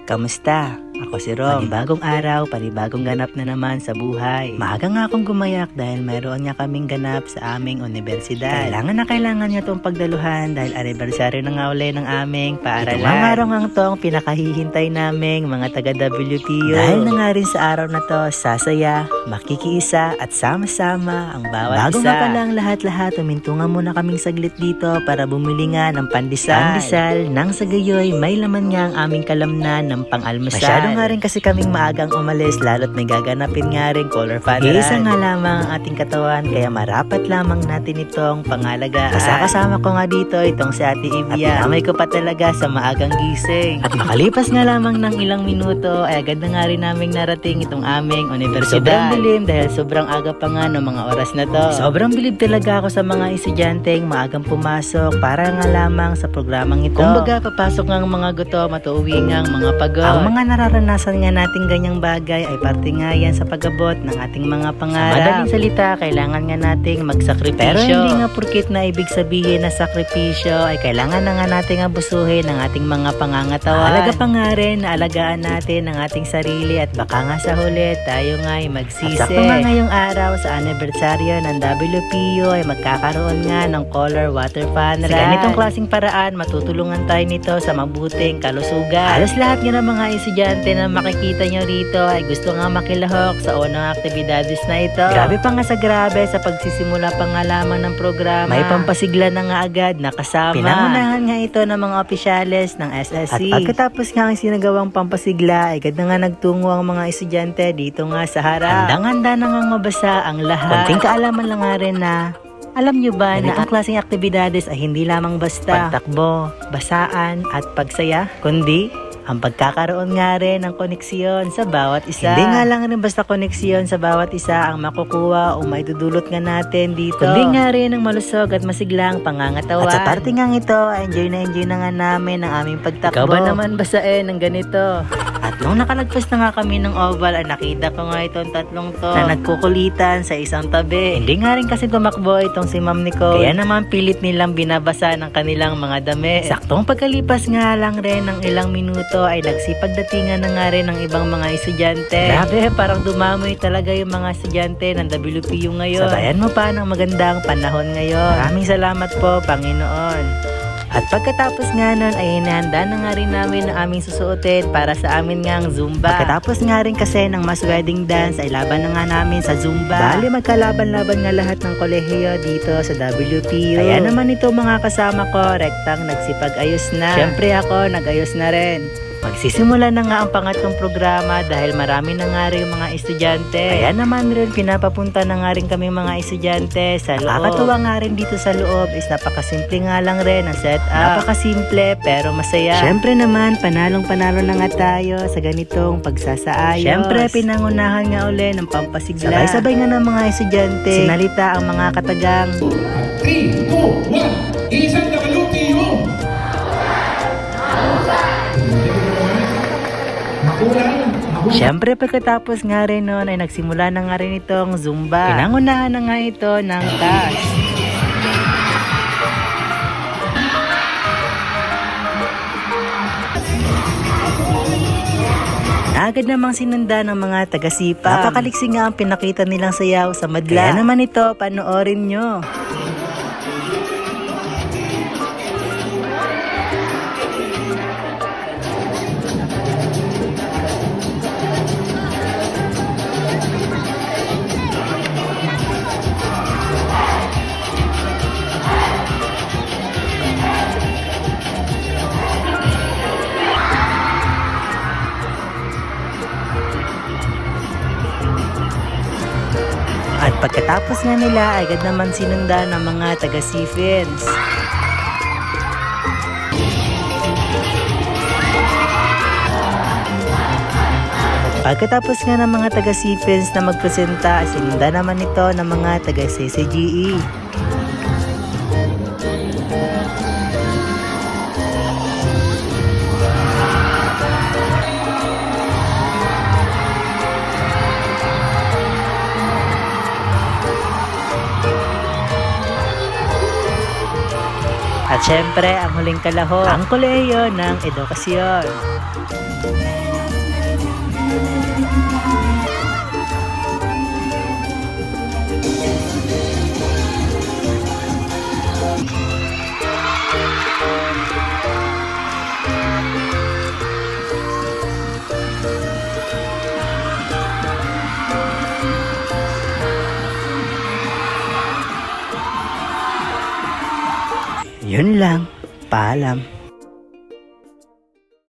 Kamusta? Ako si Rom. Panibagong araw, panibagong ganap na naman sa buhay. Maaga nga akong gumayak dahil mayroon nga kaming ganap sa aming universidad. Kailangan niya itong pagdaluhan dahil anniversary na nga uli ng aming paaralan. Ito nga araw nga ito ang pinakahihintay naming mga taga-WTO. Dahil na nga rin sa araw na to, sasaya, makikiisa at sama-sama ang bawat Bago isa. nga Palang lahat-lahat, umintungan muna kaming saglit dito para bumili nga ng pandesal. Nang sa gayoy, may laman nga ang aming kalamnan ng pang-almusal. Masyado nga rin kasi kaming maagang umalis, lalo't may gaganapin nga rin color fundraiser. Isa nga lamang ang ating katawan, kaya marapat lamang natin itong pangalagaan. Kasama ko nga dito itong si Ate Ivia. At pinamay ko pa talaga sa maagang gising. At makalipas nga lamang ng ilang minuto, ay agad na nga rin naming narating itong aming universidad. Sobrang bilib dahil sobrang aga pa nga ng mga oras na to. Sobrang bilib talaga ako sa mga estudyanteng maagang pumasok para nga lamang sa programang ito. Kumbaga, papasok nga ang mga gutom at uuwi nga ang mga pagod. Ang mga nararanasan nga nating ganyang bagay ay parte nga yan sa pag-abot ng ating mga pangarap. Sa madaling salita, kailangan nga nating magsakripisyo. Pero hindi nga porkit na ibig sabihin na sakripisyo ay kailangan na nga nating abusuhin ang ating mga pangangatawan. Alaga pa nga rin na alagaan natin ang ating sarili at baka nga sa huli tayo nga ay magsisi. At sakto nga ngayong araw sa anibersaryo ng WPO ay magkakaroon nga ng color water fundraiser. Sa ganitong klaseng paraan, matutulungan tayo nito sa mabuting kalusugan. Halos lahat nga ng mga estudyante na makikita nyo rito ay gusto nga makilahok sa unang aktibidades na ito. Grabe pa nga sa grabe sa pagsisimula pa nga lamang ng programa. May pampasigla na nga agad na kasama. Pinangunahan nga ito ng mga opisyales ng SSC. At pagkatapos nga ang sinagawang pampasigla ay agad na nga nagtungo ang mga estudyante dito nga sa harap. Handang-handa na nga mabasa ang lahat. Konting kaalaman lang nga rin na alam nyo ba na ang klaseng aktibidades ay hindi lamang basta pagtakbo, basaan at pagsaya, kundi ang pagkakaroon nga rin ng koneksyon sa bawat isa. Hindi nga lang rin basta koneksyon sa bawat isa ang makukuha o maidudulot nga natin dito. Kundi nga rin ang malusog at masiglang pangangatawan. At sa parte nga ito, enjoy na nga namin ang aming pagtakbo. Ikaw ba naman basain ng ganito? At nung nakalagpas na nga kami ng oval, ay nakita ko nga itong tatlong to na nagkukulitan sa isang tabi. Hindi nga rin kasi tumakbo itong si Ma'am Nicole. Kaya naman pilit nilang binabasa ng kanilang mga damit. Saktong pagkalipas nga lang rin ng ilang minuto ay nagsipagdatingan na nga rin ng ibang mga estudyante. Grabe, parang dumamoy talaga yung mga estudyante ng WPU ngayon. Sabayan mo pa ng magandang panahon ngayon. Maraming salamat po, Panginoon. At pagkatapos nga nun ay hinahanda na nga rin namin ang aming susuotin para sa amin ngang Zumba. Pagkatapos nga rin kasi ng Mass Wedding Dance ay laban na nga namin sa Zumba. Bali magkalaban-laban nga lahat ng kolehiyo dito sa WPU. Kaya naman ito mga kasama ko, rektang nagsipag-ayos na. Siyempre ako, nag-ayos na rin. Magsisimula na nga ang pangatlong programa dahil marami na nga rin mga estudyante. Kaya naman rin pinapapunta na nga rin kami mga estudyante sa loob. Nakakatuwa nga rin dito sa loob is napakasimple nga lang rin ang setup. Napakasimple pero masaya. Siyempre naman panalong-panalo na nga tayo sa ganitong pagsasaayos. Siyempre pinangunahan nga uli ng pampasigla. Sabay-sabay nga ng mga estudyante. Sinalita ang mga katagang 3, 2, 1, isang WPO! Siyempre pagkatapos nga rin noon ay nagsimula na nga rin itong Zumba. Pinangunahan na nga ito ng task. Agad namang sinunda ng mga taga-sipa. Napakaliksi nga ang pinakita nilang sayaw sa madla. Kaya naman ito, panoorin nyo. At pagkatapos nga nila, agad naman sinunda ng mga taga-Sifins. Pagkatapos nga ng mga taga-Sifins na magpresenta, sinunda naman ito ng mga taga-CCGE. At syempre, ang huling kalahok, ang kolehiyo ng edukasyon. Yun lang. Paalam.